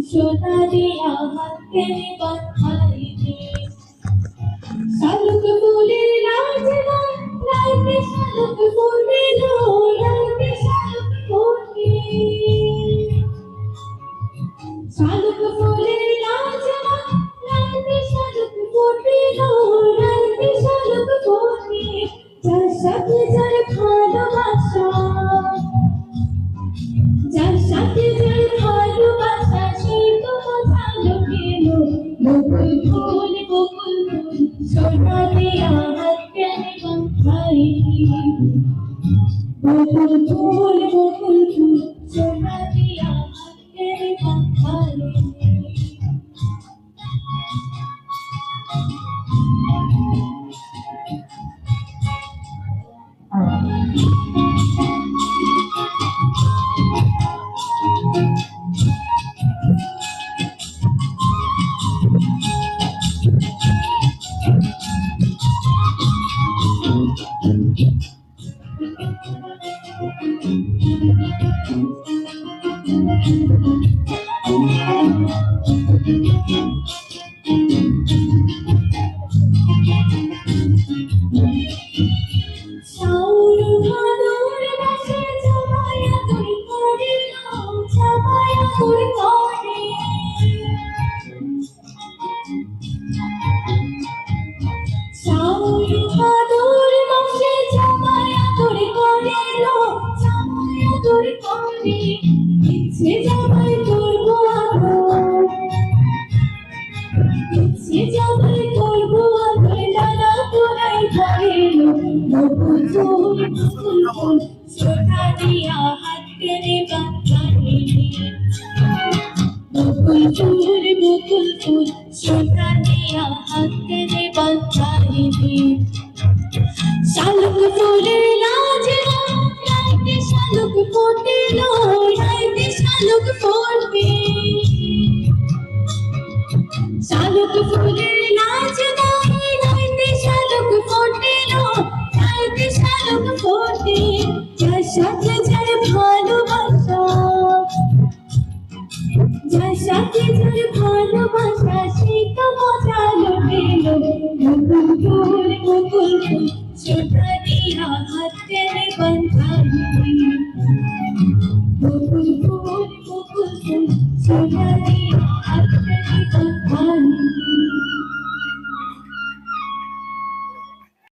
সোনা দিয়া হাতে বাঁধাই রে শালুক ফুলের নাচ গান রাইতে শালুক ফুলিল রাইতে শালুক ফুলি শালুক ফুলের নাচ গান রাইতে শালুক ফুলিল রাইতে শালুক ফুলি যার সাথে যার ভালোবাসা যার সাথে যার ভালোবাসা সে তো ভালো গেল বকুল ফুল সোনা দিয়া হাতে বাঁধাই বকুল ফুল সোনা দিয়া হাতে বাঁধাই ইচ্ছে জামাই করবো আদর ইচ্ছে জামাই করবো আদর দাদা তোরাই ধরেল বকুল ফুল সোনা দিয়া হাতে বাঁধাই বকুল ফুল সোনা দিয়া হাতে বাঁধাই শালুক ফুলের নাচ গান রাইতে শালুক ফুটিল রাইতে শালুক ফুটবে শালুক ফুলের নাচ গান রাইতে শালুক ফুটিল রাইতে শালুক ফুটে যার সাথে যার ভালোবাসা যার সাথে যার ভালোবাসা সে তো মজা লুটেল বকুল ফুল সোনা দিয়া হাতে বাঁধাই বকুল ফুল সোনা দিয়া হাতে